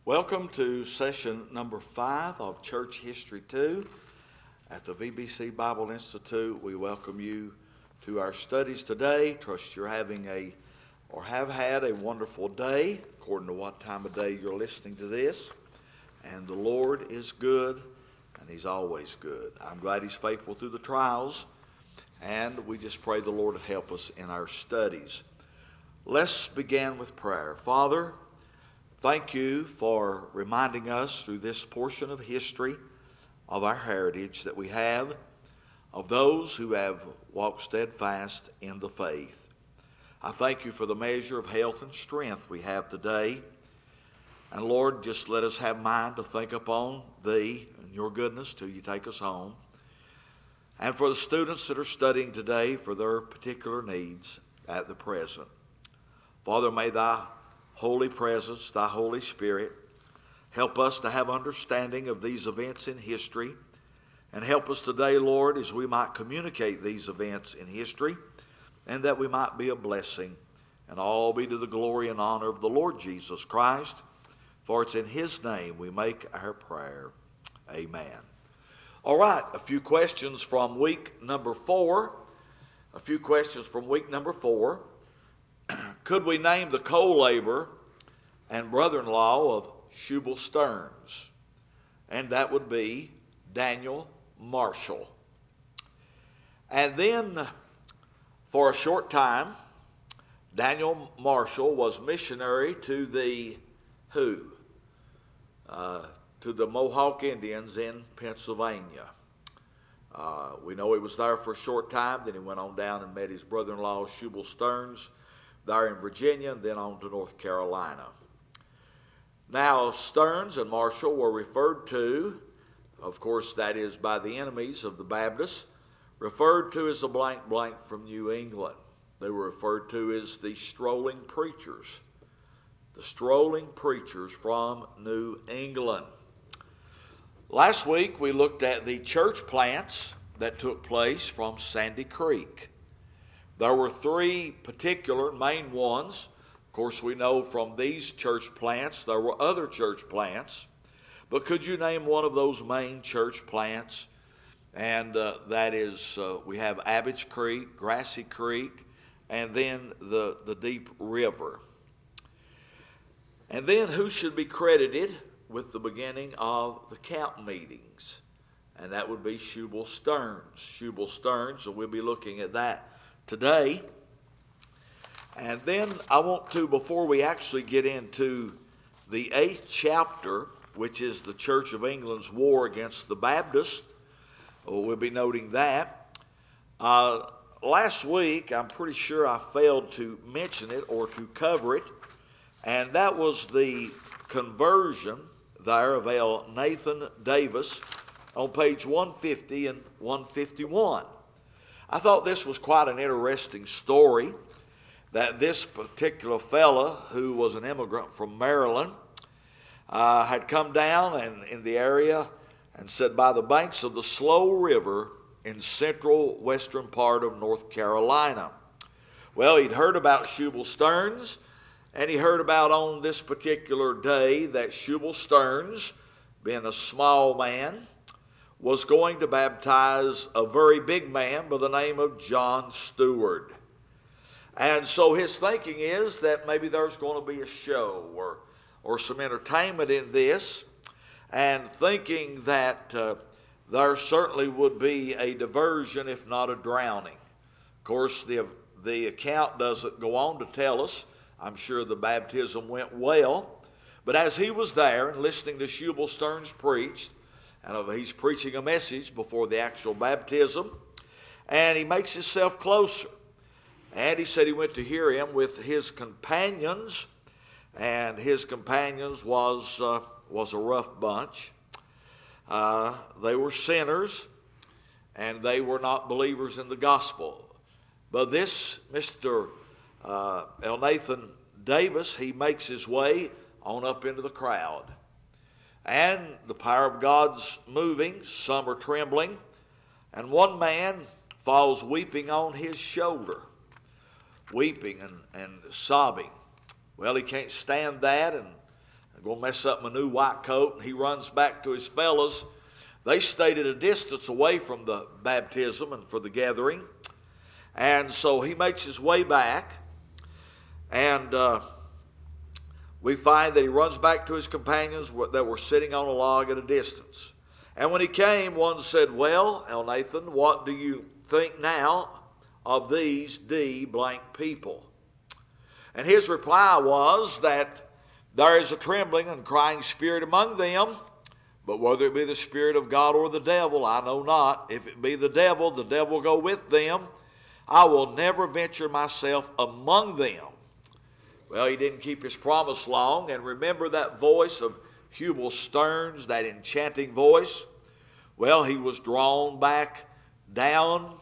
Welcome to session number 5 of Church History 2 at the VBC Bible Institute. We welcome you to our studies today. Trust you're having have had a wonderful day, according to what time of day you're listening to this. And the Lord is good, and He's always good. I'm glad He's faithful through the trials, and we just pray the Lord to help us in our studies. Let's begin with prayer. Father, thank you for reminding us through this portion of history of our heritage that we have of those who have walked steadfast in the faith. I thank you for the measure of health and strength we have today. And Lord, just let us have mind to think upon Thee and Your goodness till You take us home. And for the students that are studying today for their particular needs at the present. Father, may Thy Holy Presence, Thy Holy Spirit, help us to have understanding of these events in history, and help us today, Lord, as we might communicate these events in history, and that we might be a blessing, and all be to the glory and honor of the Lord Jesus Christ, for it's in His name we make our prayer. Amen. All right, a few questions from week number 4. Could we name the co-laborer and brother-in-law of Shubal Stearns? And that would be Daniel Marshall. And then for a short time, Daniel Marshall was missionary to the who? To the Mohawk Indians in Pennsylvania. We know he was there for a short time, then he went on down and met his brother-in-law Shubal Stearns there in Virginia, and then on to North Carolina. Now, Stearns and Marshall were referred to, of course, that is by the enemies of the Baptists, referred to as the blank blank from New England. They were referred to as the strolling preachers. The strolling preachers from New England. Last week, we looked at the church plants that took place from Sandy Creek. There were 3 particular main ones. Of course, we know from these church plants there were other church plants. But could you name one of those main church plants? And that is, we have Abbott's Creek, Grassy Creek, and then the Deep River. And then who should be credited with the beginning of the camp meetings? And that would be Shubal Stearns. Shubal Stearns, and we'll be looking at that today. And then I want to, before we actually get into the 8th chapter, which is the Church of England's war against the Baptists, we'll be noting that. Last week, I'm pretty sure I failed to mention it or to cover it, and that was the conversion there of L. Nathan Davis on page 150 and 151. I thought this was quite an interesting story, that this particular fella, who was an immigrant from Maryland, had come down and in the area and said by the banks of the Slow River in central western part of North Carolina. Well, he'd heard about Shubal Stearns, and he heard about on this particular day that Shubal Stearns, being a small man, was going to baptize a very big man by the name of John Stewart. And so his thinking is that maybe there's going to be a show or some entertainment in this, and thinking that there certainly would be a diversion, if not a drowning. Of course, the account doesn't go on to tell us. I'm sure the baptism went well. But as he was there and listening to Shubal Stearns preach, and he's preaching a message before the actual baptism, and he makes himself closer. And he said he went to hear him with his companions, and his companions was a rough bunch. They were sinners, and they were not believers in the gospel. But this Mr. Elnathan Davis, he makes his way on up into the crowd. And the power of God's moving, some are trembling, and one man falls weeping on his shoulder, weeping and sobbing. Well, he can't stand that, and I'm going to mess up my new white coat. And he runs back to his fellows. They stayed at a distance away from the baptism and for the gathering. And so he makes his way back. And we find that he runs back to his companions that were sitting on a log at a distance. And when he came, one said, "Well, Elnathan, what do you think now of these blank people?" And his reply was that there is a trembling and crying spirit among them, but whether it be the Spirit of God or the devil, I know not. If it be the devil go with them. I will never venture myself among them. Well, he didn't keep his promise long, and remember that voice of Hubal Stearns, that enchanting voice? Well, he was drawn back down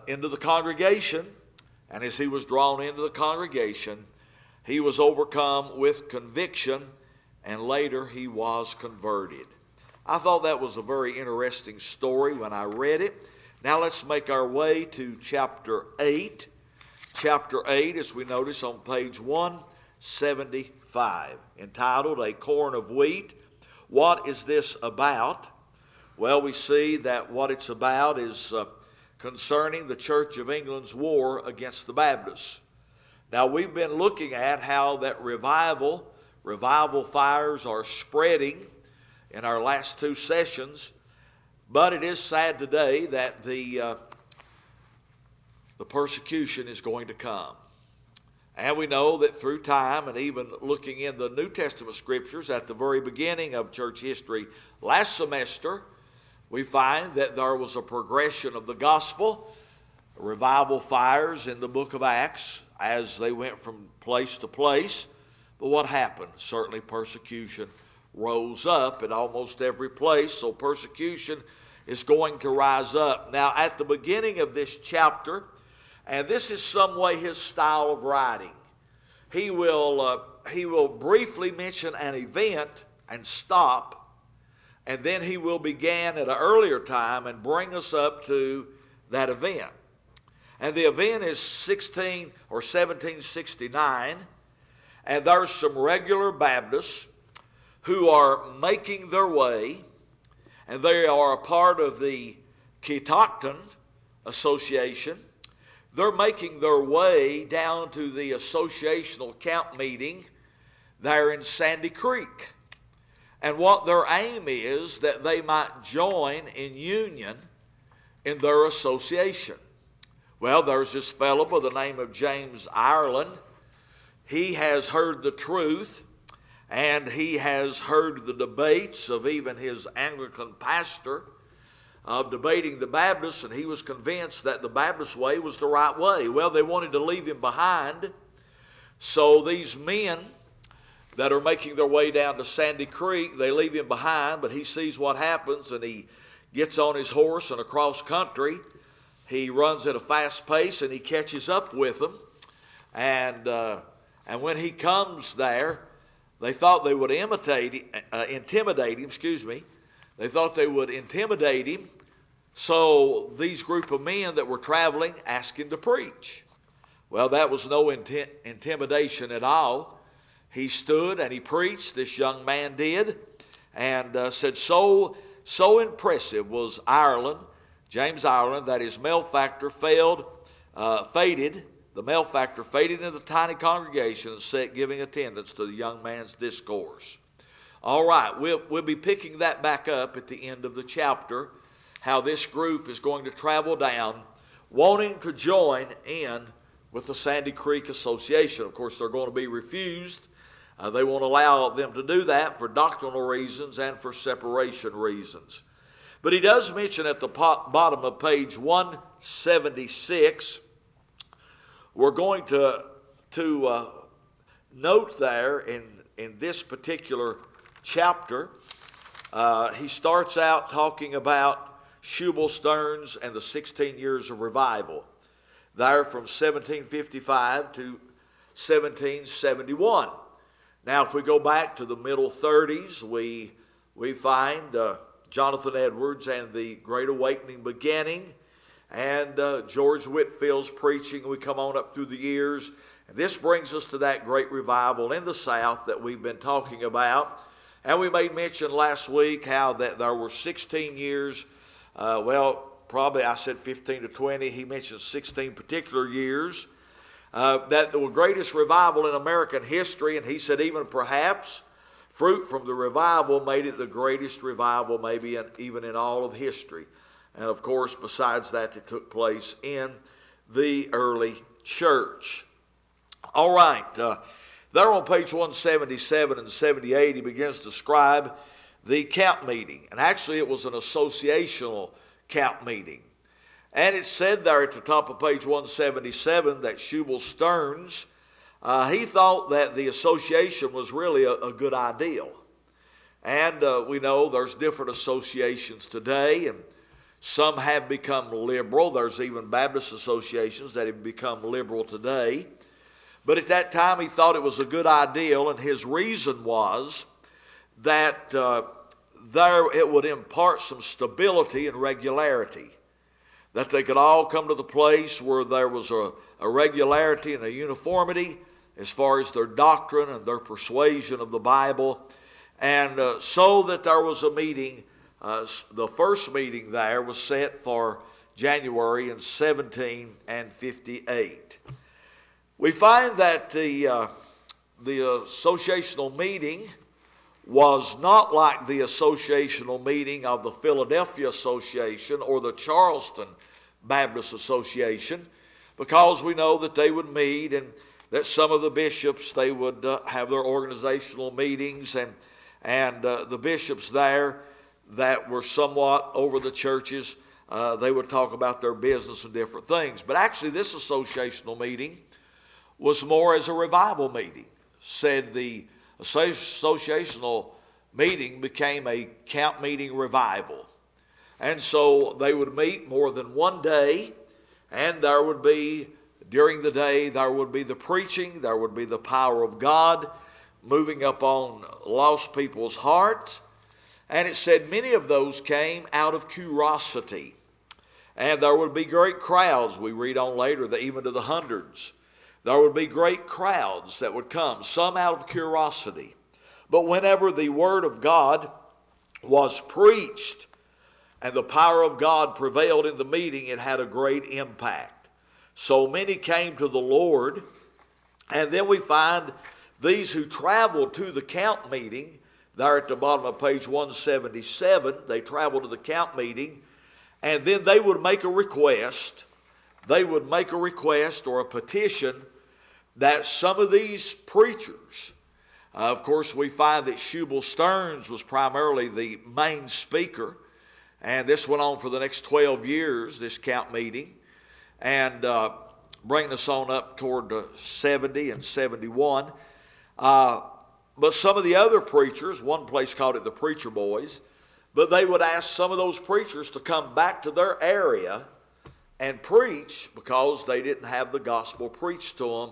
into the congregation, and as he was drawn into the congregation, he was overcome with conviction, and later he was converted. I thought that was a very interesting story when I read it. Now let's make our way to chapter 8. Chapter 8, as we notice on page 175, entitled A Corn of Wheat. What is this about? Well, we see that what it's about is concerning the Church of England's war against the Baptists. Now, we've been looking at how that revival fires are spreading in our last two sessions, but it is sad today that the persecution is going to come. And we know that through time, and even looking in the New Testament scriptures at the very beginning of church history last semester, we find that there was a progression of the gospel, revival fires in the book of Acts as they went from place to place. But what happened? Certainly persecution rose up at almost every place, so persecution is going to rise up. Now, at the beginning of this chapter, and this is some way his style of writing, he will briefly mention an event and stop, and then he will begin at an earlier time and bring us up to that event. And the event is 1769, and there's some regular Baptists who are making their way, and they are a part of the Catoctin Association. They're making their way down to the associational camp meeting there in Sandy Creek. And what their aim is that they might join in union in their association. Well, there's this fellow by the name of James Ireland. He has heard the truth, and he has heard the debates of even his Anglican pastor of debating the Baptists, and he was convinced that the Baptist way was the right way. Well, they wanted to leave him behind, so these men that are making their way down to Sandy Creek, they leave him behind, but he sees what happens, and he gets on his horse and across country. He runs at a fast pace, and he catches up with them, and when he comes there, they thought they would intimidate him. They thought they would intimidate him. So these group of men that were traveling asked him to preach. Well, that was no intimidation at all. He stood and he preached, this young man did, and said so impressive was Ireland, James Ireland, that his male factor faded. The male factor faded into the tiny congregation and sat giving attendance to the young man's discourse. All right, we'll be picking that back up at the end of the chapter, how this group is going to travel down, wanting to join in with the Sandy Creek Association. Of course, they're going to be refused. They won't allow them to do that for doctrinal reasons and for separation reasons. But he does mention at the bottom of page 176, we're going to note there in this particular chapter, he starts out talking about Hubal Stearns and the 16 years of revival, there from 1755 to 1771. Now, if we go back to the middle 30s, we find Jonathan Edwards and the Great Awakening beginning, and George Whitfield's preaching. We come on up through the years, And this brings us to that great revival in the South that we've been talking about. And we made mention last week how that there were 16 years, probably I said 15 to 20. He mentioned 16 particular years that the greatest revival in American history. And he said even perhaps fruit from the revival made it the greatest revival maybe even in all of history. And of course, besides that, it took place in the early church. All right, there on page 177 and 78, he begins to describe the camp meeting. And actually, it was an associational camp meeting. And it said there at the top of page 177 that Shubal Stearns, he thought that the association was really a good idea. And we know there's different associations today, and some have become liberal. There's even Baptist associations that have become liberal today. But at that time, he thought it was a good idea, and his reason was that it would impart some stability and regularity, that they could all come to the place where there was a regularity and a uniformity as far as their doctrine and their persuasion of the Bible, and so that there was a meeting. The first meeting there was set for January in 1758. We find that the associational meeting was not like the associational meeting of the Philadelphia Association or the Charleston Baptist Association, because we know that they would meet and that some of the bishops, they would have their organizational meetings, and the bishops there that were somewhat over the churches, they would talk about their business and different things. But actually this associational meeting was more as a revival meeting. Said the associational meeting became a camp meeting revival. And so they would meet more than one day, and there would be, during the day, there would be the preaching, there would be the power of God moving up on lost people's hearts. And it said many of those came out of curiosity. And there would be great crowds. We read on later that even to the hundreds. There would be great crowds that would come, some out of curiosity. But whenever the Word of God was preached and the power of God prevailed in the meeting, it had a great impact. So many came to the Lord. And then we find these who traveled to the camp meeting. There at the bottom of page 177, they traveled to the camp meeting, and then they would make a request. They would make a request or a petition that some of these preachers, of course we find that Shubal Stearns was primarily the main speaker, and this went on for the next 12 years, this camp meeting, and bringing us on up toward 70 and 71. But some of the other preachers, one place called it the Preacher Boys, but they would ask some of those preachers to come back to their area and preach because they didn't have the gospel preached to them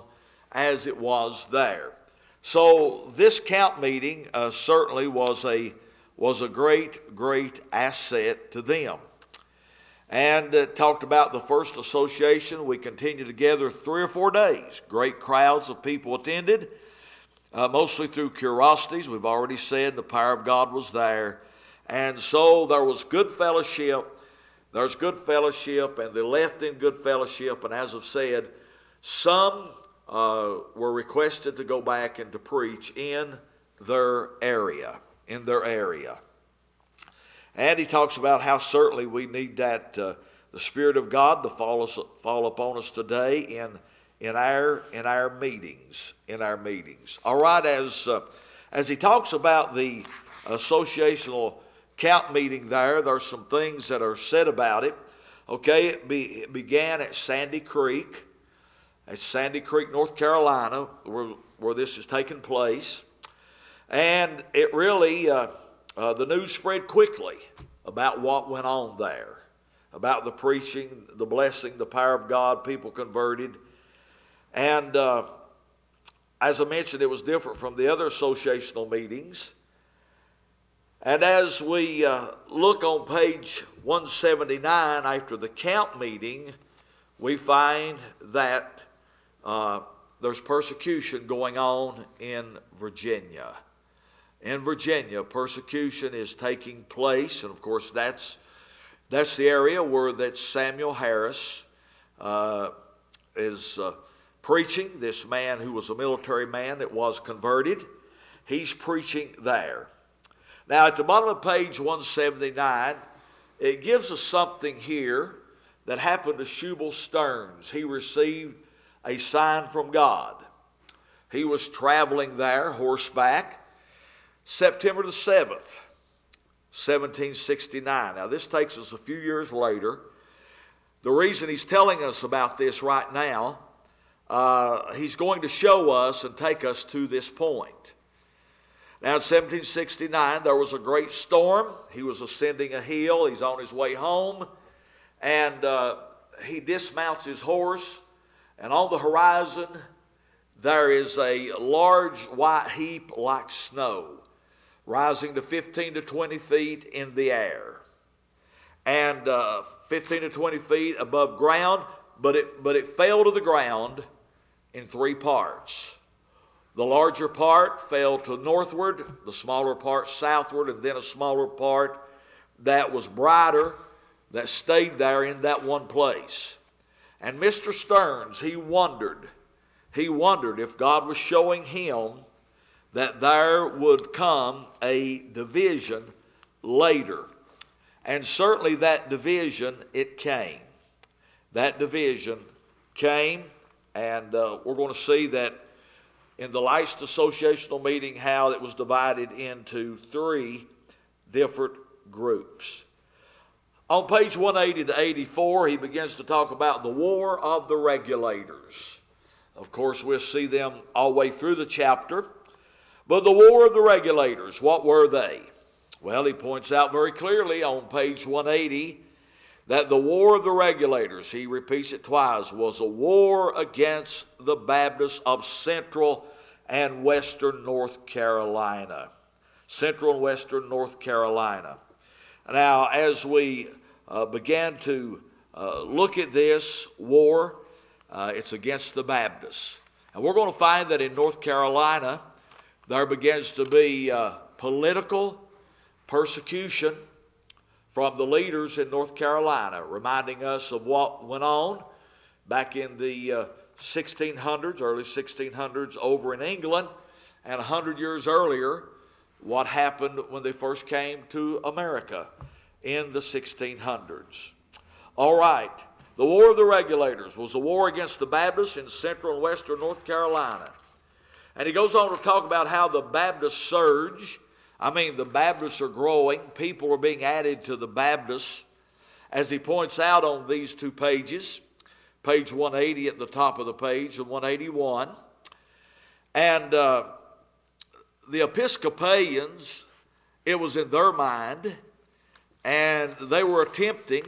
as it was there. So this camp meeting certainly was a great asset to them. And talked about the first association. We continued together 3 or 4 days. Great crowds of people attended. Mostly through curiosities. We've already said the power of God was there. And so there was good fellowship. There's good fellowship, and they left in good fellowship. And as I've said, some were requested to go back and to preach in their area. And he talks about how certainly we need that the Spirit of God to fall upon us today in our meetings. All right, as he talks about the associational camp meeting there's some things that are said about it. Okay, it began at Sandy Creek, North Carolina, where this is taking place. And it really, the news spread quickly about what went on there, about the preaching, the blessing, the power of God, people converted. And as I mentioned, it was different from the other associational meetings. And as we look on page 179 after the camp meeting, we find that there's persecution going on in Virginia. In Virginia, persecution is taking place, and of course that's the area where that Samuel Harris is preaching. This man who was a military man that was converted, he's preaching there. Now at the bottom of page 179, it gives us something here that happened to Shubal Stearns. He received a sign from God. He was traveling there horseback September the 7th, 1769. Now this takes us a few years later. The reason he's telling us about this right now, he's going to show us and take us to this point. Now in 1769 there was a great storm. He was ascending a hill. He's on his way home, and he dismounts his horse, and on the horizon there is a large white heap like snow, rising to 15 to 20 feet in the air, and 15 to 20 feet above ground, but it fell to the ground in three parts. The larger part fell to northward, the smaller part southward, and then a smaller part that was brighter that stayed there in that one place. And Mr. Stearns, he wondered if God was showing him that there would come a division later. And certainly that division, it came. That division came, and we're going to see that in the last associational meeting how it was divided into three different groups. On page 180 to 84, he begins to talk about the War of the Regulators. Of course, we'll see them all the way through the chapter. But the War of the Regulators, what were they? Well, he points out very clearly on page 180 that the War of the Regulators, he repeats it twice, was a war against the Baptists of Central and Western North Carolina. Central and Western North Carolina. Now, as we began to look at this war, it's against the Baptists. And we're going to find that in North Carolina, there begins to be political persecution from the leaders in North Carolina, reminding us of what went on back in the 1600s, early 1600s over in England, and 100 years earlier, what happened when they first came to America in the 1600s. All right, the War of the Regulators was a war against the Baptists in Central and Western North Carolina. And he goes on to talk about how the Baptists surge. The Baptists are growing. People are being added to the Baptists, as he points out on these two pages, page 180 at the top of the page and 181. And the Episcopalians, it was in their mind, and they were attempting,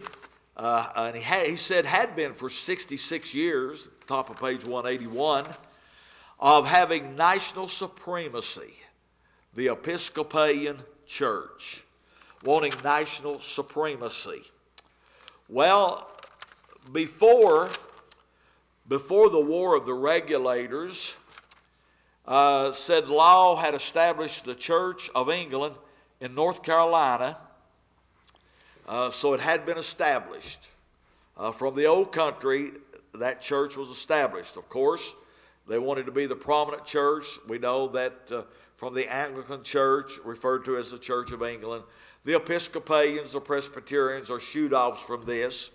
and he said had been for 66 years, top of page 181, of having national supremacy. The Episcopalian Church wanting national supremacy. Well, before the War of the Regulators, said Law had established the Church of England in North Carolina, so it had been established. From the old country, that church was established. Of course, they wanted to be the prominent church. We know that from the Anglican Church, referred to as the Church of England, the Episcopalians, the Presbyterians are shoot-offs from this.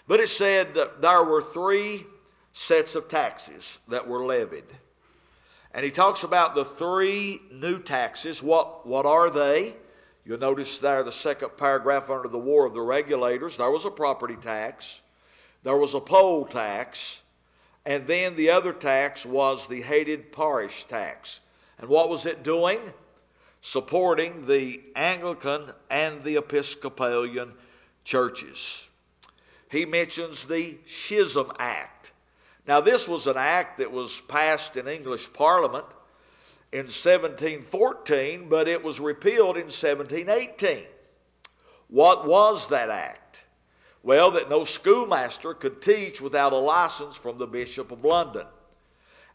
But it said there were three sets of taxes that were levied. And he talks about the three new taxes. What are they? You'll notice there the second paragraph under the War of the Regulators, there was a property tax, there was a poll tax, and then the other tax was the hated parish tax. And what was it doing? Supporting the Anglican and the Episcopalian churches. He mentions the Schism Act. Now this was an act that was passed in English Parliament in 1714, but it was repealed in 1718. What was that act? Well, that no schoolmaster could teach without a license from the Bishop of London.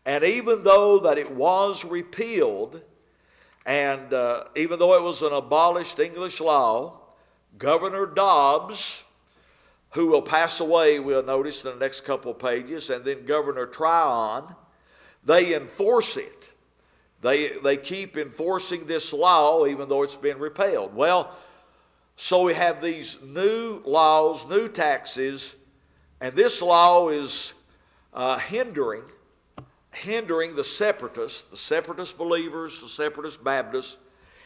And even though that it was repealed, and even though it was an abolished English law, Governor Dobbs, who will pass away, we'll notice in the next couple of pages, and then Governor Tryon, they enforce it. They keep enforcing this law even though it's been repealed. Well, so we have these new laws, new taxes, and this law is hindering the separatist believers, the separatist Baptists,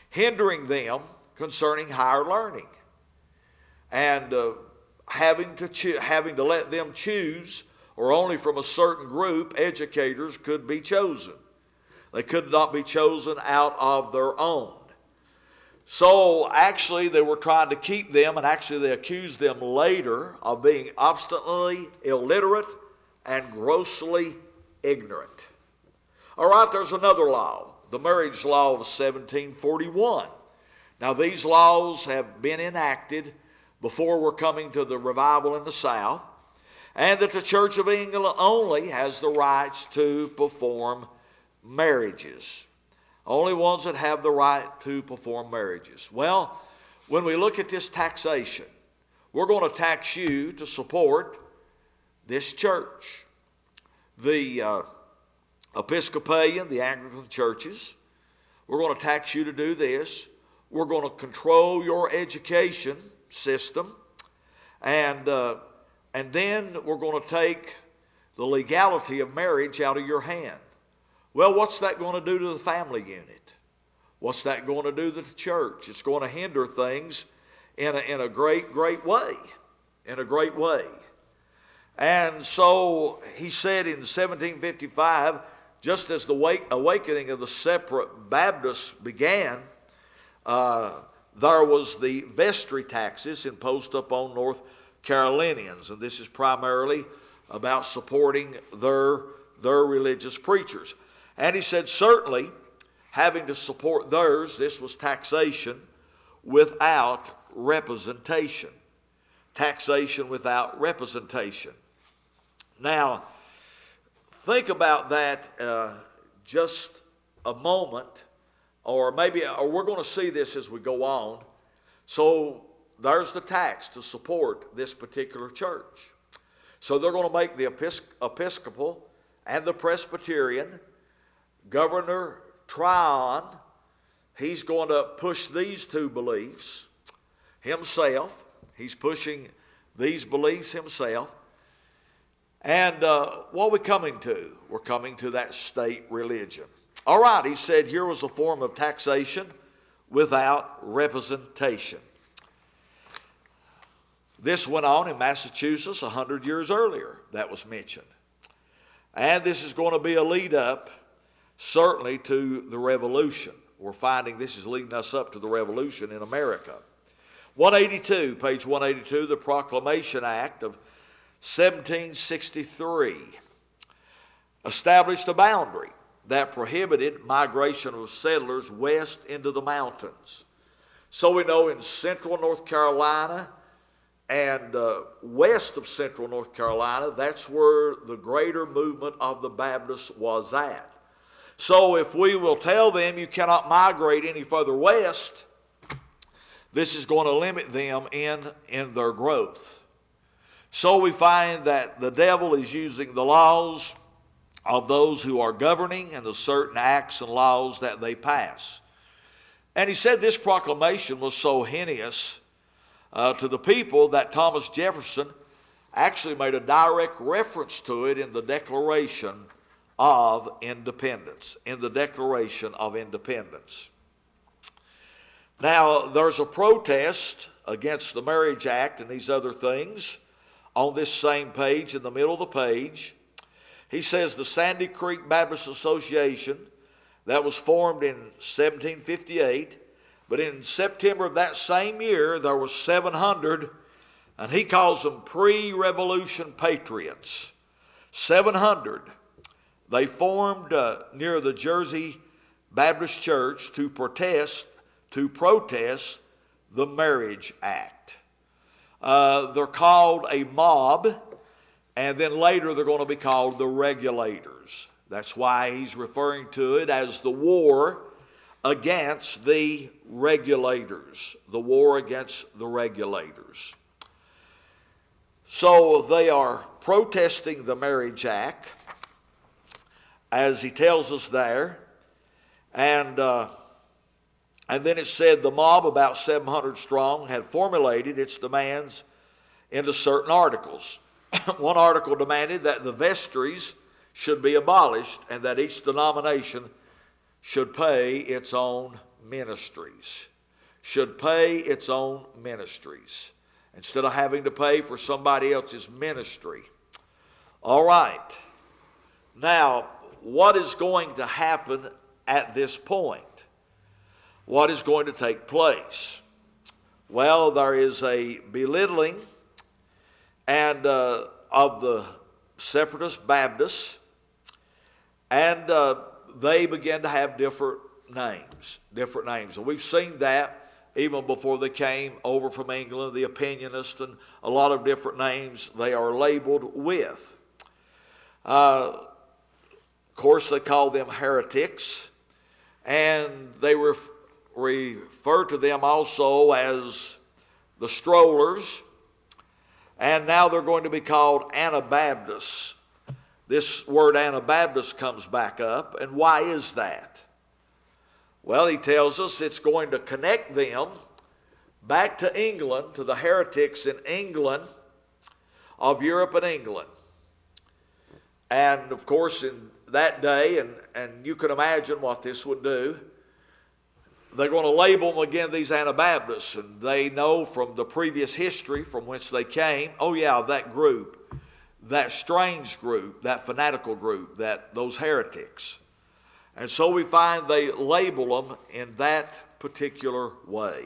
hindering them concerning higher learning, and having to let them choose, or only from a certain group educators could be chosen. They could not be chosen out of their own. So actually they were trying to keep them, and actually they accused them later of being obstinately illiterate and grossly ignorant. All right, there's another law, the marriage law of 1741. Now these laws have been enacted before we're coming to the revival in the South, and that the Church of England only has the rights to perform marriages. Only ones that have the right to perform marriages. Well, when we look at this taxation, we're going to tax you to support this church. The Episcopalian, the Anglican churches, we're going to tax you to do this. We're going to control your education system, and then we're going to take the legality of marriage out of your hand. Well, what's that going to do to the family unit? What's that going to do to the church? It's going to hinder things in a great way. In a great way. And so he said in 1755, just as the awakening of the separate Baptists began, there was the vestry taxes imposed upon North Carolinians. And this is primarily about supporting their religious preachers. And he said, certainly, having to support theirs, this was taxation without representation. Taxation without representation. Now, think about that just a moment, or we're going to see this as we go on. So there's the tax to support this particular church. So they're going to make the Episcopal and the Presbyterian. Governor Tryon, he's going to push these two beliefs himself. He's pushing these beliefs himself. And what are we coming to? We're coming to that state religion. All right, he said here was a form of taxation without representation. This went on in Massachusetts 100 years earlier, that was mentioned. And this is going to be a lead up, certainly, to the revolution. We're finding this is leading us up to the revolution in America. 182, page 182, the Proclamation Act of 1763 established a boundary that prohibited migration of settlers west into the mountains. So we know in central North Carolina and west of central North Carolina, that's where the greater movement of the Baptists was at. So if we will tell them you cannot migrate any further west, this is going to limit them in their growth. So we find that the devil is using the laws of those who are governing and the certain acts and laws that they pass. And he said this proclamation was so heinous to the people that Thomas Jefferson actually made a direct reference to it in the Declaration of Independence. In the Declaration of Independence. Now, there's a protest against the Marriage Act and these other things on this same page, in the middle of the page. He says the Sandy Creek Baptist Association that was formed in 1758, but in September of that same year, there was 700, and he calls them pre-revolution patriots. 700. They formed near the Jersey Baptist Church to protest the Marriage Act. They're called a mob, and then later they're going to be called the Regulators. That's why he's referring to it as the war against the regulators. The war against the regulators. So they are protesting the Marriage Act, as he tells us there. And then it said the mob, about 700 strong, had formulated its demands into certain articles. One article demanded that the vestries should be abolished and that each denomination should pay its own ministries. Should pay its own ministries instead of having to pay for somebody else's ministry. All right. Now, what is going to happen at this point? What is going to take place? Well, there is a belittling and of the separatist Baptists, and they begin to have different names. And we've seen that even before they came over from England, the Opinionists, and a lot of different names they are labeled with. Of course, they call them heretics, and they refer to them also as the strollers, and now they're going to be called Anabaptists. This word Anabaptist comes back up, and why is that? Well, he tells us it's going to connect them back to England, to the heretics in England, of Europe and England. And of course, in that day, and you can imagine what this would do, they're going to label them again, these Anabaptists, and they know from the previous history from which they came, oh yeah, that group, that strange group, that fanatical group, those heretics. And so we find they label them in that particular way.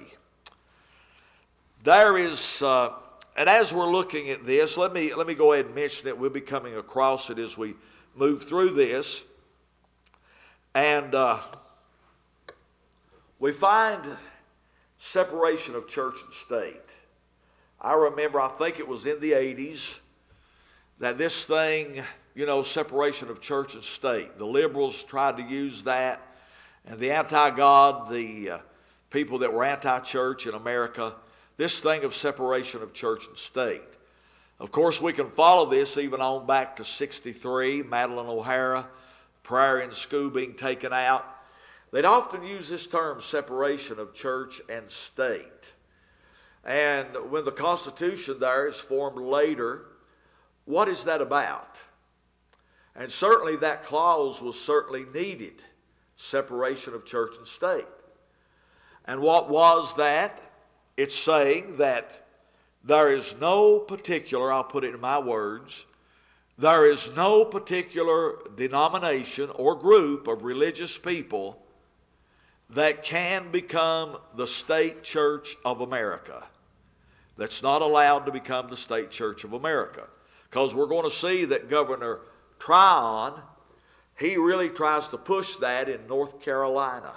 There is, and as we're looking at this, let me go ahead and mention that we'll be coming across it as we move through this. And we find separation of church and state. I remember, I think it was in the 80s, that this thing, separation of church and state, the liberals tried to use that, and the anti-God, the people that were anti-church in America, this thing of separation of church and state. Of course, we can follow this even on back to 63, Madeleine O'Hara, prayer in school being taken out. They'd often use this term, separation of church and state. And when the Constitution there is formed later, what is that about? And certainly that clause was certainly needed, separation of church and state. And what was that? It's saying that there is no particular, I'll put it in my words, there is no particular denomination or group of religious people that can become the state church of America. That's not allowed to become the state church of America. Because we're going to see that Governor Tryon, he really tries to push that in North Carolina.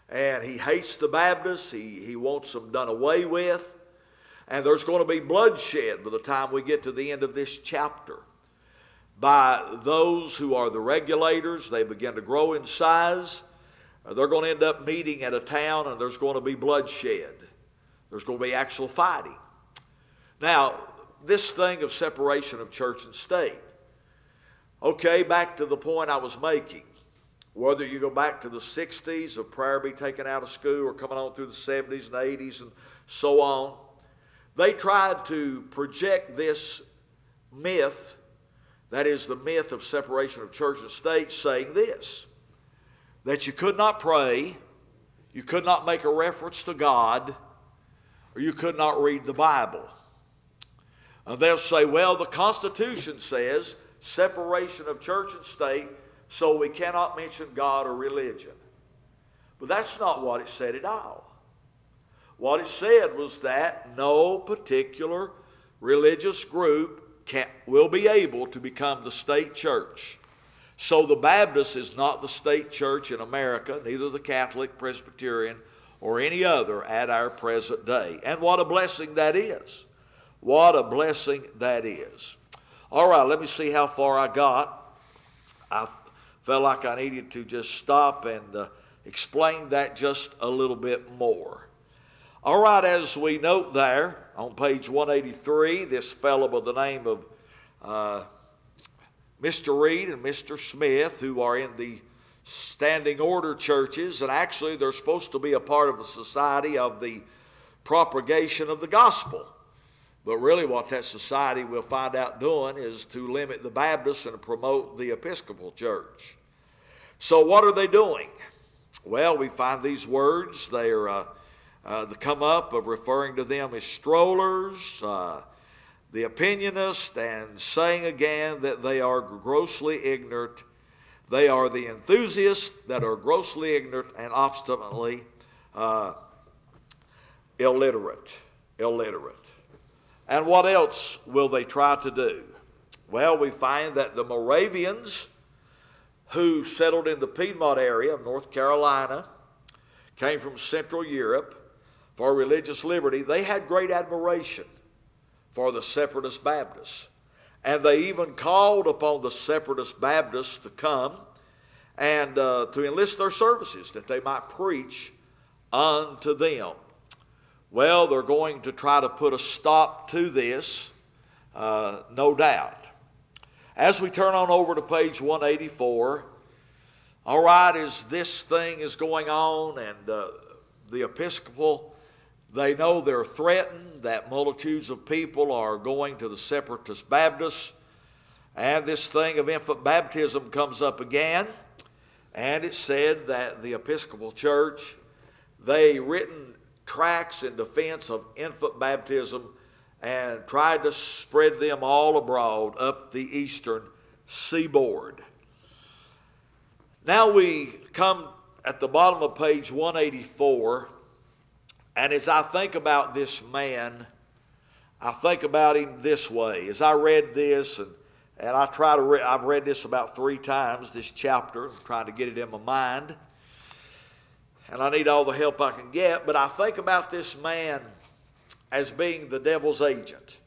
And he hates the Baptists. He wants them done away with. And there's going to be bloodshed by the time we get to the end of this chapter. By those who are the regulators, they begin to grow in size. They're going to end up meeting at a town, and there's going to be bloodshed. There's going to be actual fighting. Now, this thing of separation of church and state. Okay, back to the point I was making. Whether you go back to the 60s of prayer be taken out of school or coming on through the 70s and 80s and so on, they tried to project this myth, that is the myth of separation of church and state, saying this, that you could not pray, you could not make a reference to God, or you could not read the Bible. And they'll say, well, the Constitution says separation of church and state, so we cannot mention God or religion. But that's not what it said at all. What it said was that no particular religious group will be able to become the state church. So the Baptist is not the state church in America, neither the Catholic, Presbyterian, or any other at our present day. And what a blessing that is. What a blessing that is. All right, let me see how far I got. felt like I needed to just stop and explain that just a little bit more. All right, as we note there on page 183, this fellow by the name of Mr. Reed and Mr. Smith, who are in the standing order churches, and actually they're supposed to be a part of the Society of the Propagation of the Gospel. But really what that society we'll find out doing is to limit the Baptists and to promote the Episcopal Church. So what are they doing? Well, we find these words. They're the come up of referring to them as strollers, the opinionists, and saying again that they are grossly ignorant. They are the enthusiasts that are grossly ignorant and obstinately illiterate. And what else will they try to do? Well, we find that the Moravians, who settled in the Piedmont area of North Carolina, came from Central Europe for religious liberty. They had great admiration for the Separatist Baptists. And they even called upon the Separatist Baptists to come and to enlist their services that they might preach unto them. Well, they're going to try to put a stop to this, no doubt. As we turn on over to page 184, all right, as this thing is going on and the Episcopal, they know they're threatened, that multitudes of people are going to the Separatist Baptists, and this thing of infant baptism comes up again, and it's said that the Episcopal Church, they written tracts in defense of infant baptism and tried to spread them all abroad up the eastern seaboard. Now we come at the bottom of page 184, and as I think about this man, I think about him this way. As I read this, and I try to I've read this about 3 times, this chapter, I'm trying to get it in my mind. And I need all the help I can get, but I think about this man as being the devil's agent.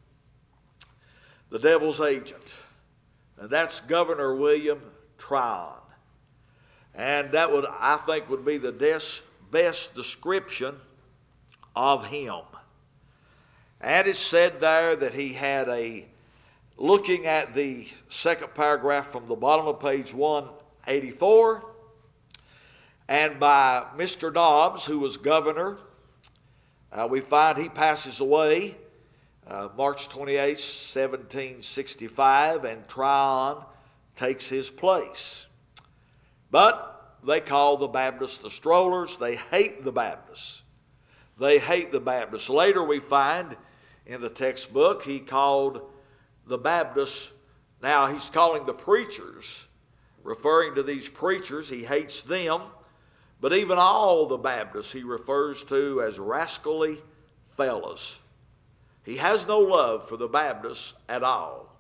The devil's agent. And that's Governor William Tryon. And that would, I think, would be the best description of him. And it's said there that he had looking at the second paragraph from the bottom of page 184, and by Mr. Dobbs, who was governor, we find he passes away March 28, 1765, and Tryon takes his place. But they call the Baptists the strollers. They hate the Baptists. They hate the Baptists. Later we find in the textbook he called the Baptists, now he's calling the preachers, referring to these preachers, he hates them. But even all the Baptists he refers to as rascally fellows. He has no love for the Baptists at all.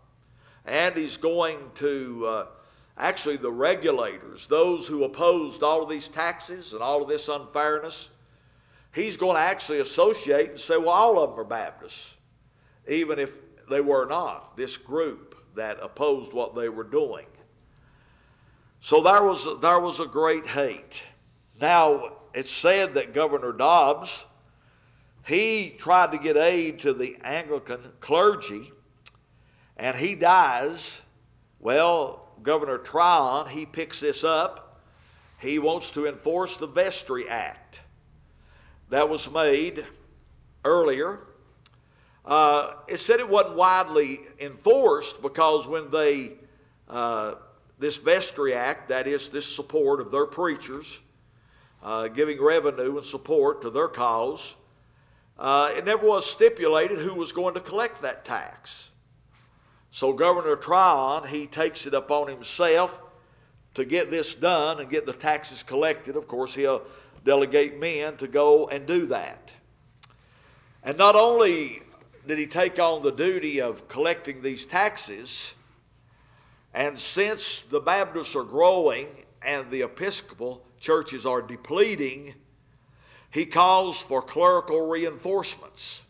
And he's going to, actually the regulators, those who opposed all of these taxes and all of this unfairness, he's going to actually associate and say, well, all of them are Baptists, even if they were not, this group that opposed what they were doing. So there was a great hate. Now, it's said that Governor Dobbs, he tried to get aid to the Anglican clergy, and he dies. Well, Governor Tryon, he picks this up. He wants to enforce the Vestry Act that was made earlier. It said it wasn't widely enforced because when they, this Vestry Act, that is this support of their preachers, giving revenue and support to their cause, it never was stipulated who was going to collect that tax. So Governor Tryon, he takes it upon himself to get this done and get the taxes collected. Of course, he'll delegate men to go and do that. And not only did he take on the duty of collecting these taxes, and since the Baptists are growing and the Episcopal churches are depleting, he calls for clerical reinforcements.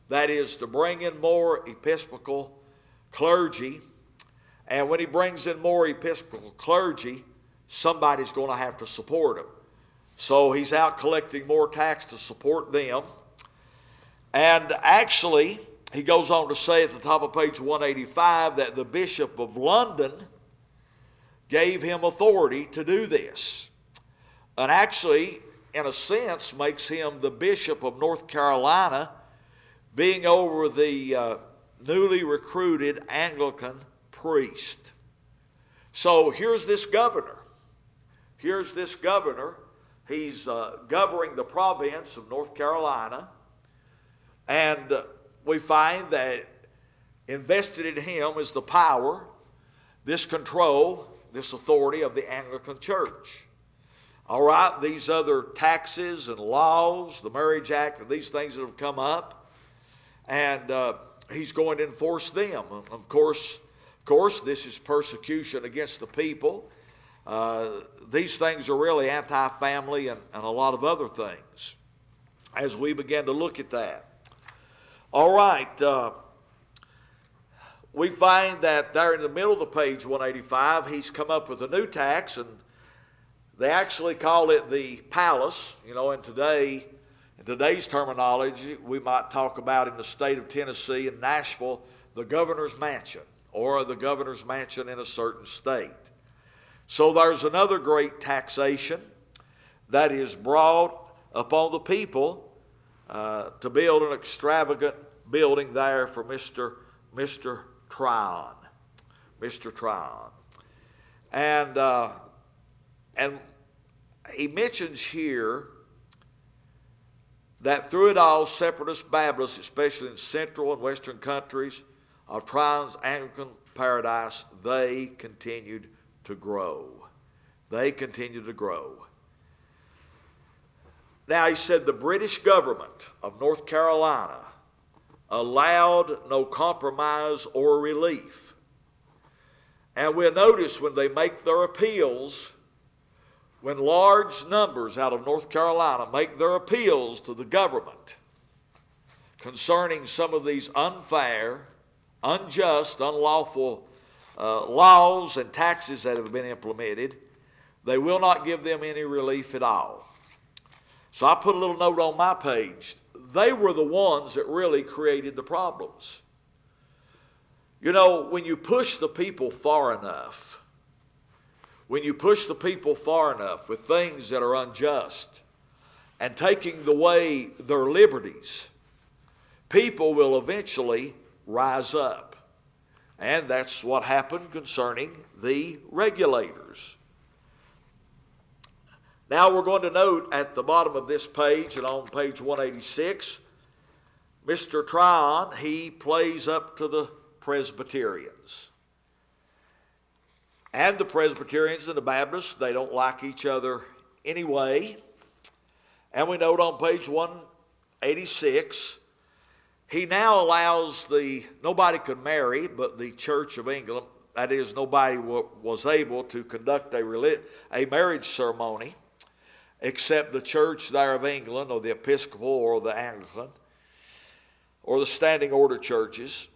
That is, to bring in more Episcopal clergy. And when he brings in more Episcopal clergy, somebody's going to have to support them. So he's out collecting more tax to support them. And actually, he goes on to say at the top of page 185 that the Bishop of London gave him authority to do this. And actually, in a sense, makes him the Bishop of North Carolina, being over the newly recruited Anglican priest. So here's this governor. He's governing the province of North Carolina. And we find that invested in him is the power, this control, this authority of the Anglican Church. All right, these other taxes and laws, the Marriage Act, and these things that have come up, and he's going to enforce them. Of course, this is persecution against the people. These things are really anti-family and a lot of other things as we begin to look at that. All right, we find that there in the middle of the page 185, he's come up with a new tax, and they actually call it the palace. You know, in today's terminology, we might talk about in the state of Tennessee and Nashville, the governor's mansion, or the governor's mansion in a certain state. So there's another great taxation that is brought upon the people to build an extravagant building there for Mr. Tryon. Mr. Tryon. And he mentions here that through it all, Separatist Baptists, especially in central and western countries of Tryon's Anglican paradise, they continued to grow. They continued to grow. Now, he said the British government of North Carolina allowed no compromise or relief. And we'll notice when they make their appeals, when large numbers out of North Carolina make their appeals to the government concerning some of these unfair, unjust, unlawful laws and taxes that have been implemented, they will not give them any relief at all. So I put a little note on my page. They were the ones that really created the problems. You know, when you push the people far enough, with things that are unjust and taking away their liberties, people will eventually rise up. And that's what happened concerning the regulators. Now we're going to note at the bottom of this page and on page 186, Mr. Tryon, he plays up to the Presbyterians. And the Presbyterians and the Baptists, they don't like each other anyway. And we note on page 186, he now allows nobody could marry but the Church of England. That is, nobody was able to conduct a marriage ceremony except the Church there of England, or the Episcopal, or the Anglican, or the Standing Order churches.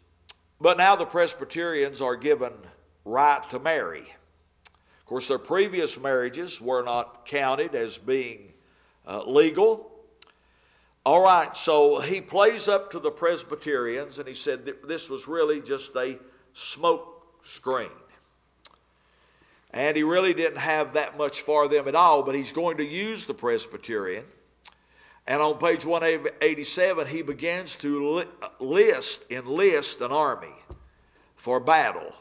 But now the Presbyterians are given right to marry. Of course, their previous marriages were not counted as being legal. All right, so he plays up to the Presbyterians, and he said that this was really just a smoke screen. And he really didn't have that much for them at all, but he's going to use the Presbyterian. And on page 187, he begins to enlist an army for battle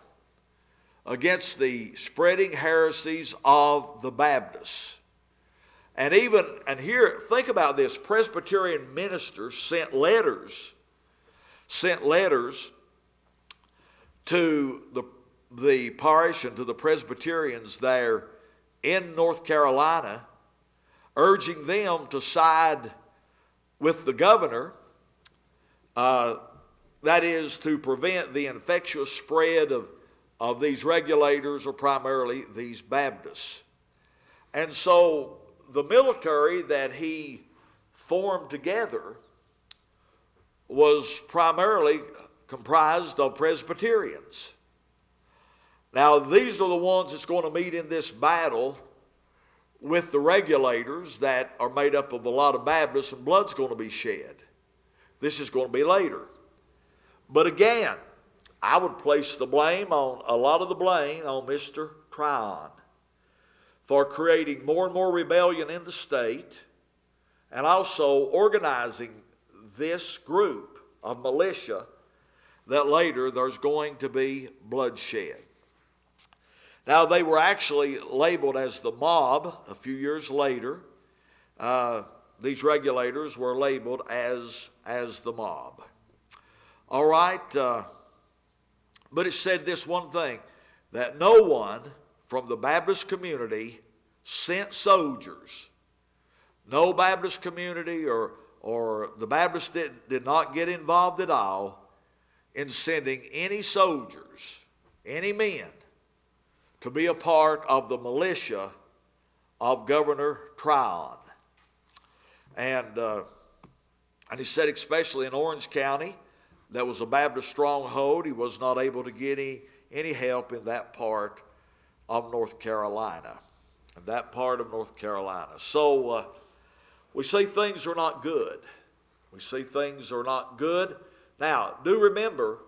against the spreading heresies of the Baptists. And here, think about this, Presbyterian ministers sent letters to the parish and to the Presbyterians there in North Carolina, urging them to side with the governor, that is, to prevent the infectious spread of these regulators, or primarily these Baptists. And so the military that he formed together was primarily comprised of Presbyterians. Now, these are the ones that's going to meet in this battle with the regulators that are made up of a lot of Baptists, and blood's going to be shed. This is going to be later. But again, I would place a lot of the blame on Mr. Tryon for creating more and more rebellion in the state and also organizing this group of militia that later there's going to be bloodshed. Now, they were actually labeled as the mob a few years later. These regulators were labeled as the mob. All right, but it said this one thing, that no one from the Baptist community sent soldiers. No Baptist community or the Baptists did not get involved at all in sending any soldiers, any men, to be a part of the militia of Governor Tryon. And he said especially in Orange County, that was a Baptist stronghold. He was not able to get any help in that part of North Carolina. So we see things are not good. Now, do remember,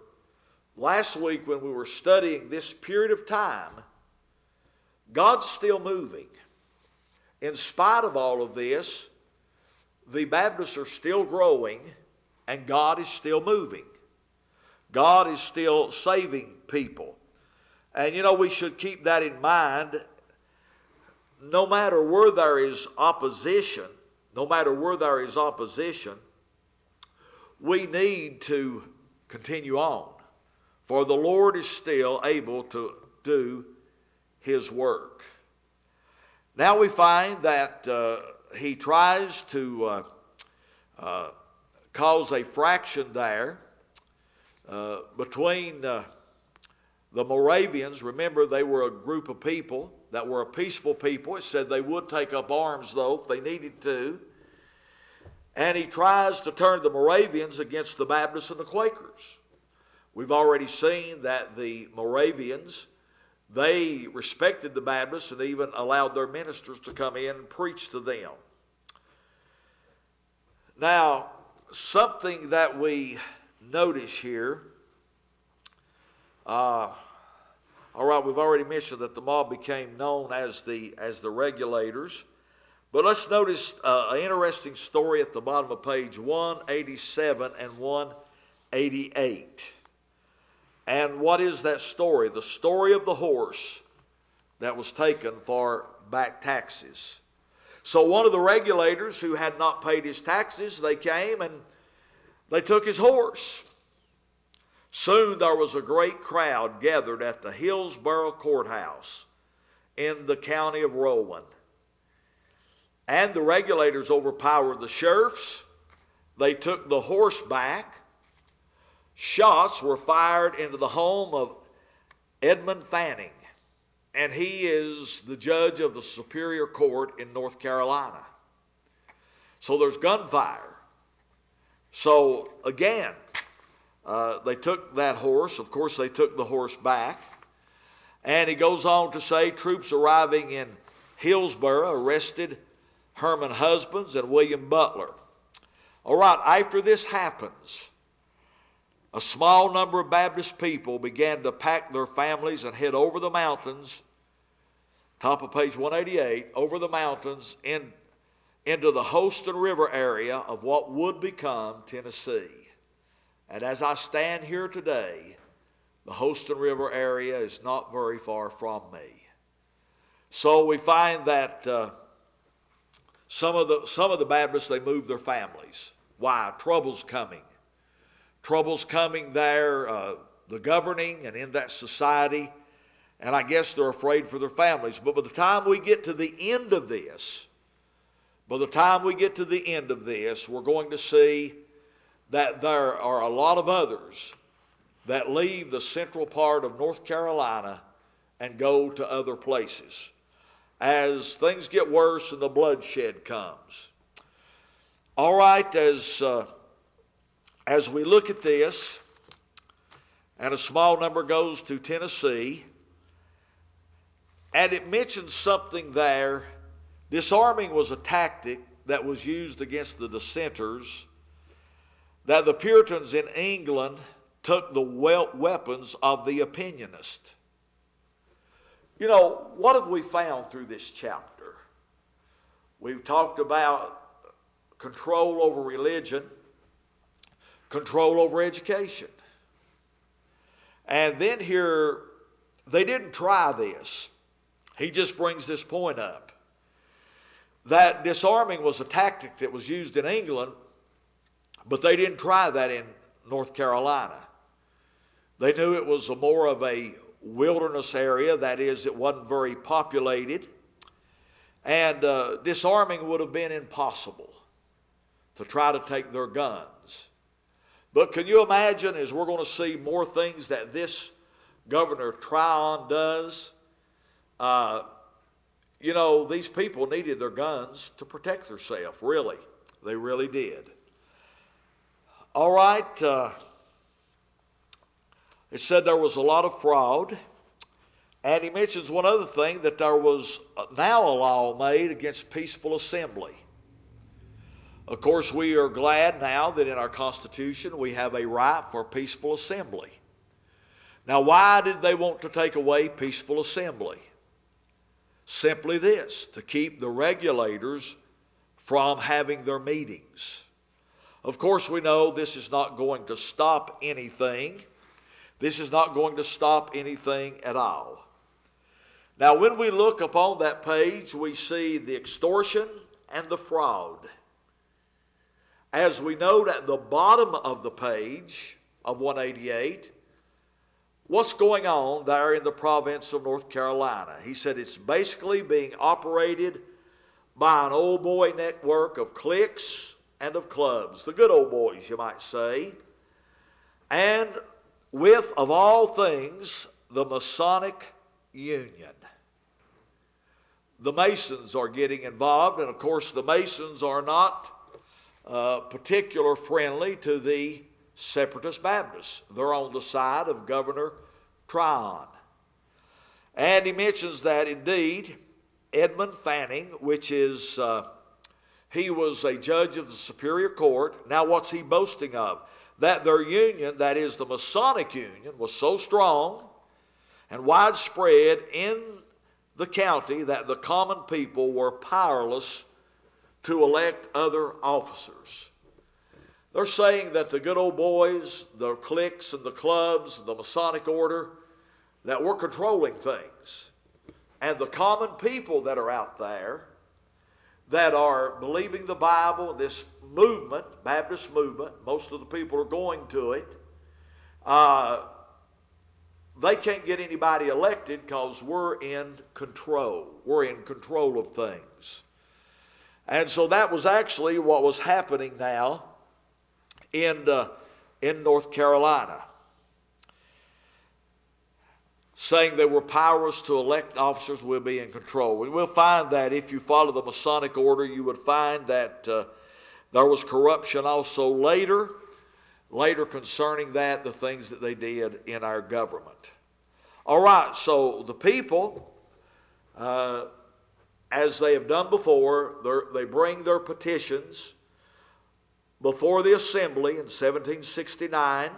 last week when we were studying this period of time, God's still moving. In spite of all of this, the Baptists are still growing, and God is still moving. God is still saving people. And we should keep that in mind. No matter where there is opposition, we need to continue on. For the Lord is still able to do His work. Now we find that he tries to cause a fraction there between the Moravians. Remember, they were a group of people that were a peaceful people. It said they would take up arms, though, if they needed to. And he tries to turn the Moravians against the Baptists and the Quakers. We've already seen that the Moravians, they respected the Baptists and even allowed their ministers to come in and preach to them. Now, something that we notice here, all right, we've already mentioned that the mob became known as the regulators. But let's notice an interesting story at the bottom of page 187 and 188. And what is that story? The story of the horse that was taken for back taxes. So one of the regulators who had not paid his taxes, they came and they took his horse. Soon there was a great crowd gathered at the Hillsborough Courthouse in the county of Rowan. And the regulators overpowered the sheriffs. They took the horse back. Shots were fired into the home of Edmund Fanning, and he is the judge of the Superior Court in North Carolina. So there's gunfire. So again, they took that horse. Of course, they took the horse back. And he goes on to say, troops arriving in Hillsborough arrested Herman Husbands and William Butler. All right, after this happens, a small number of Baptist people began to pack their families and head over the mountains, top of page 188, over the mountains into the Holston River area of what would become Tennessee. And as I stand here today, the Holston River area is not very far from me. So we find that some of the Baptists, they moved their families. Why? Trouble's coming. Trouble's coming there, the governing and in that society, and I guess they're afraid for their families. But by the time we get to the end of this, we're going to see that there are a lot of others that leave the central part of North Carolina and go to other places as things get worse and the bloodshed comes. All right, as we look at this, and a small number goes to Tennessee, And it mentions something there. Disarming was a tactic that was used against the dissenters, that the Puritans in England took the weapons of the opinionist. You know, what have we found through this chapter? We've talked about control over religion, control over education. And then here, they didn't try this. He just brings this point up. That disarming was a tactic that was used in England, but they didn't try that in North Carolina. They knew it was more of a wilderness area, that is, it wasn't very populated, and disarming would have been impossible to try to take their guns. But can you imagine, as we're going to see more things that this Governor Tryon does, you know, these people needed their guns to protect themselves, really. They really did. All right, it said there was a lot of fraud, and he mentions one other thing, that there was now a law made against peaceful assembly. Of course, we are glad now that in our Constitution we have a right for peaceful assembly. Now, why did they want to take away peaceful assembly? Simply this, to keep the regulators from having their meetings. Of course, we know this is not going to stop anything. This is not going to stop anything at all. Now, when we look upon that page, we see the extortion and the fraud. As we note at the bottom of the page of 188, what's going on there in the province of North Carolina? He said it's basically being operated by an old boy network of cliques and of clubs, the good old boys, you might say, and with, of all things, the Masonic Union. The Masons are getting involved, and of course the Masons are not particular friendly to the Separatist Baptists. They're on the side of Governor Tryon. And he mentions that indeed Edmund Fanning, which is, he was a judge of the Superior Court. Now what's he boasting of? That their union, that is the Masonic Union, was so strong and widespread in the county that the common people were powerless to elect other officers. They're saying that the good old boys, the cliques and the clubs, the Masonic order, that we're controlling things. And the common people that are out there that are believing the Bible, this movement, Baptist movement, most of the people are going to it, they can't get anybody elected because we're in control. We're in control of things. And so that was actually what was happening now in North Carolina, saying they were powerless to elect officers will be in control. And we'll find that if you follow the Masonic order, you would find that there was corruption also later concerning that, the things that they did in our government. All right, so the people, as they have done before, they bring their petitions before the assembly in 1769.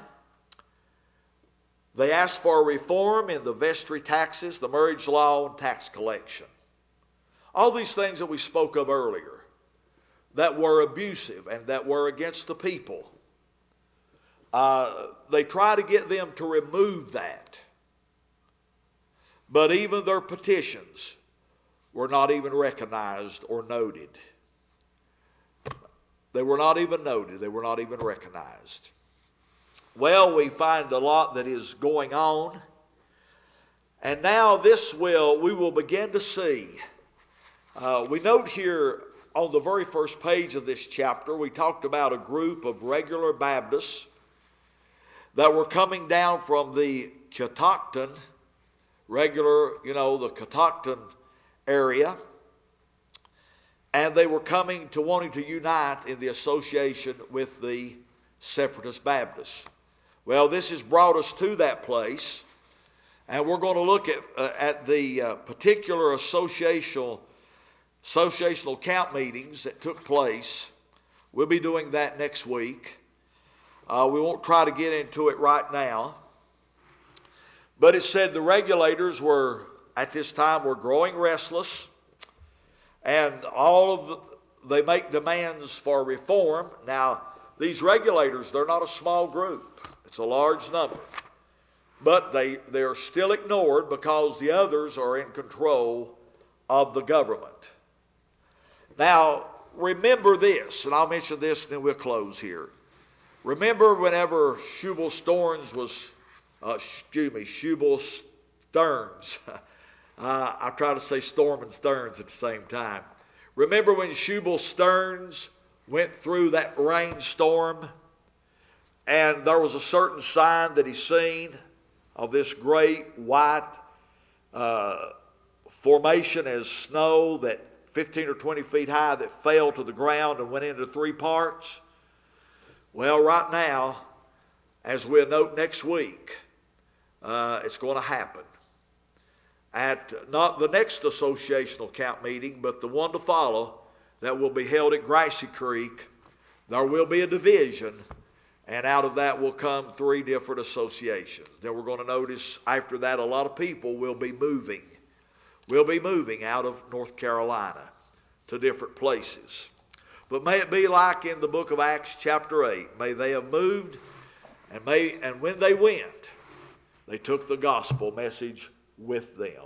They asked for a reform in the vestry taxes, the marriage law, and tax collection. All these things that we spoke of earlier that were abusive and that were against the people. They try to get them to remove that. But even their petitions were not even recognized or noted. They were not even noted. They were not even recognized. Well, we find a lot that is going on. And now we will begin to see. We note here on the very first page of this chapter, we talked about a group of regular Baptists that were coming down from the Catoctin, the Catoctin area. And they were coming to wanting to unite in the association with the Separatist Baptists. Well, this has brought us to that place. And we're going to look at the particular associational camp meetings that took place. We'll be doing that next week. We won't try to get into it right now. But it said the regulators were, at this time, were growing restless. And they make demands for reform. Now, these regulators, they're not a small group. It's a large number. But they're still ignored because the others are in control of the government. Now, remember this, and I'll mention this and then we'll close here. Remember whenever Shubal Stearns I try to say Storm and Stearns at the same time. Remember when Shubal Stearns went through that rainstorm and there was a certain sign that he seen of this great white formation as snow that 15 or 20 feet high that fell to the ground and went into three parts? Well, right now, as we'll note next week, it's going to happen. At not the next associational camp meeting, but the one to follow that will be held at Grassy Creek, there will be a division, and out of that will come three different associations. Then we're going to notice after that a lot of people will be moving. We'll be moving out of North Carolina to different places. But may it be like in the book of Acts chapter 8. May they have moved, and when they went, they took the gospel message with them.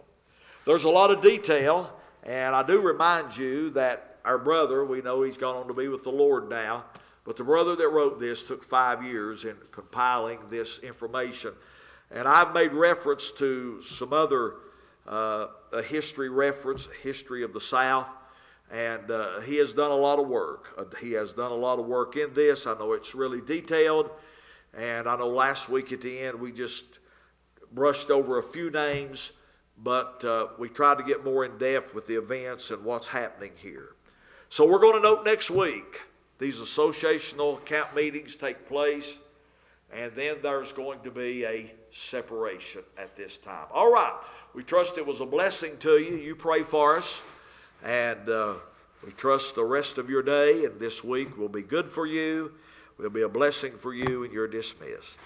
There's a lot of detail, and I do remind you that our brother, we know he's gone on to be with the Lord now, but the brother that wrote this took 5 years in compiling this information. And I've made reference to some other history of the South, and he has done a lot of work. He has done a lot of work in this. I know it's really detailed, and I know last week at the end we just brushed over a few names, but we tried to get more in depth with the events and what's happening here. So we're going to note next week these associational camp meetings take place, and then there's going to be a separation at this time. All right. We trust it was a blessing to you. You pray for us, and we trust the rest of your day and this week will be good for you, will be a blessing for you, and you're dismissed.